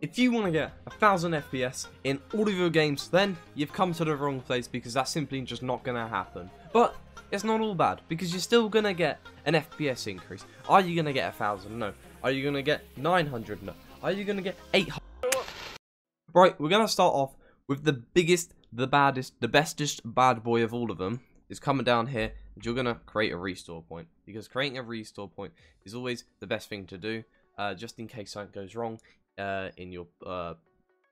If you want to get 1000 FPS in all of your games, then you've come to the wrong place, because that's simply just not going to happen. But it's not all bad, because you're still going to get an FPS increase. Are you going to get 1000? No. Are you going to get 900? No. Are you going to get 800? Right, we're going to start off with the biggest, the baddest, the bestest bad boy of all of them. Is coming down here, and you're going to create a restore point. Because creating a restore point is always the best thing to do, just in case something goes wrong in your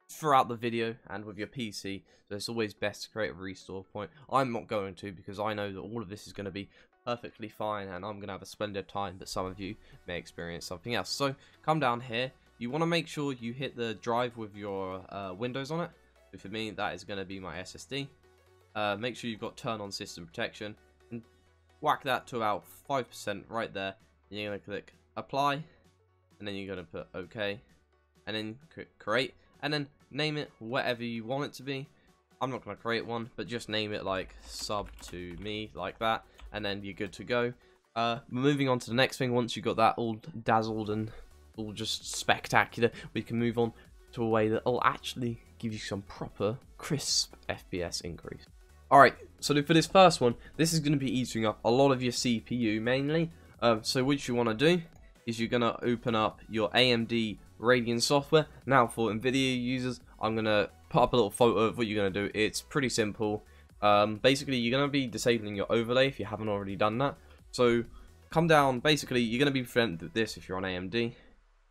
throughout the video and with your PC. So it's always best to create a restore point. I'm not going to, because I know that all of this is going to be perfectly fine and I'm going to have a splendid time, but some of you may experience something else. So come down here, you want to make sure you hit the drive with your Windows on it. So for me, that is going to be my SSD. Make sure you've got turn on system protection and whack that to about 5% right there. And you're going to click apply, and then you're going to put OK, and then create, and then name it whatever you want it to be. I'm not going to create one, but just name it like sub to me, like that, and then you're good to go. Moving on to the next thing, once you've got that all dazzled and all just spectacular, we can move on to a way that will actually give you some proper crisp FPS increase. Alright, so for this first one, this is going to be eating up a lot of your CPU mainly. So what you want to do is you're going to open up your AMD Radeon software. Now for NVIDIA users, I'm going to put up a little photo of what you're going to do. It's pretty simple. Basically, you're going to be disabling your overlay if you haven't already done that. So come down, basically, you're going to be presented with this if you're on AMD.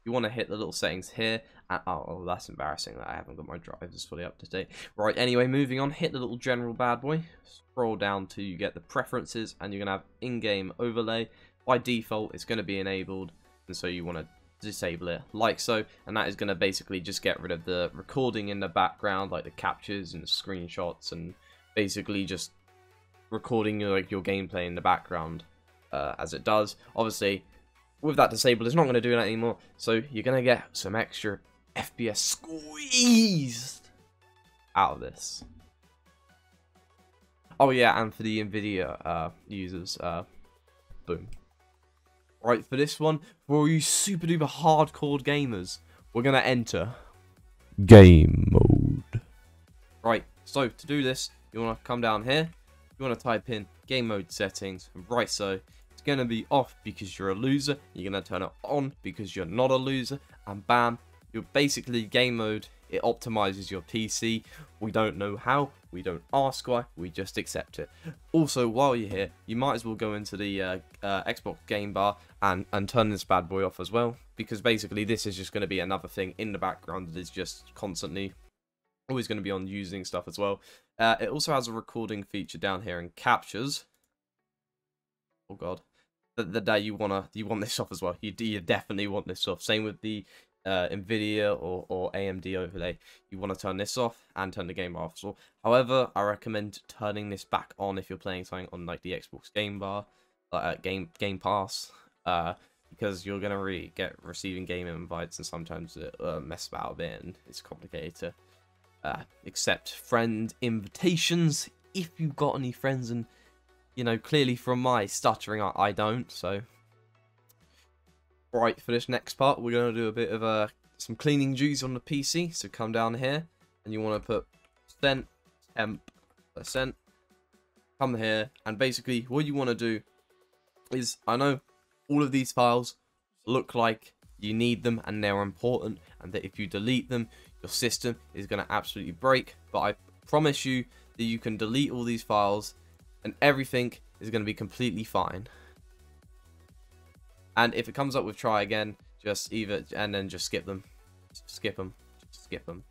You want to hit the little settings here. And, oh, that's embarrassing that I haven't got my drivers fully up to date. Right, anyway, moving on, hit the little general bad boy. Scroll down to you get the preferences, and you're going to have in-game overlay. By default, it's going to be enabled, and so you want to disable it like so, and that is going to basically just get rid of the recording in the background, like the captures and the screenshots, and basically just recording your gameplay in the background as it does. Obviously, with that disabled, it's not going to do that anymore, so you're going to get some extra FPS squeezed out of this. Oh yeah, and for the NVIDIA users, boom. Right, for this one, for all you super duper hardcore gamers, we're going to enter game mode. Right, so to do this, you want to come down here, you want to type in game mode settings, right, so it's going to be off because you're a loser, you're going to turn it on because you're not a loser, and bam, you're basically game mode. It optimizes your PC. We don't know how, we don't ask why, we just accept it. Also, while you're here, you might as well go into the Xbox game bar and turn this bad boy off as well, because basically this is just going to be another thing in the background that is just constantly always going to be on using stuff as well. It also has a recording feature down here and captures. Oh god, that you want this off as well. You definitely want this off. Same with the NVIDIA or AMD overlay. You want to turn this off and turn the game off. So, however, I recommend turning this back on if you're playing something on like the Xbox game bar, Game Pass, because you're gonna get receiving game invites, and sometimes it messes about a bit and it's complicated to accept friend invitations if you've got any friends, and you know, clearly from my stuttering I don't. So right, for this next part, we're going to do a bit of some cleaning duties on the PC. So come down here, and you want to put temp%. Come here, and basically what you want to do is, I know all of these files look like you need them and they're important, and that if you delete them, your system is going to absolutely break. But I promise you that you can delete all these files, and everything is going to be completely fine. And if it comes up with try again, just just skip them. Skip them. Skip them.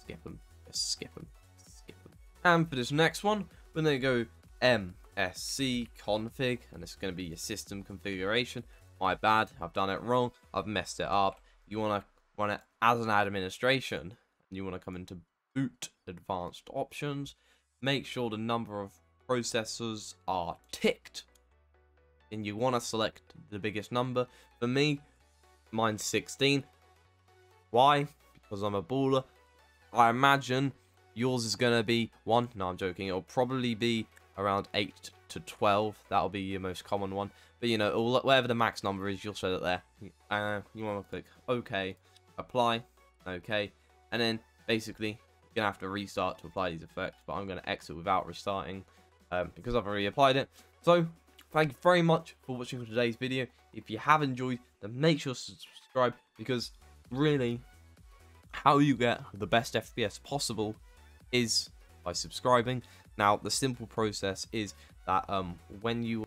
Skip them. Just skip them. Skip them. And for this next one, we're going to go MSC config, and it's going to be your system configuration. My bad, I've done it wrong. I've messed it up. You want to run it as an administration, and you want to come into boot advanced options. Make sure the number of processors are ticked, and you want to select the biggest number. For me, mine's 16. Why? Because I'm a baller. I imagine yours is going to be 1. No, I'm joking. It'll probably be around 8 to 12. That'll be your most common one. But, you know, whatever the max number is, you'll set it there. You want to click OK, apply, Okay, and then basically you're gonna have to restart to apply these effects, but I'm gonna exit without restarting because I've already applied it. So thank you very much for watching today's video. If you have enjoyed, then make sure to subscribe, because really how you get the best FPS possible is by subscribing. Now the simple process is that when you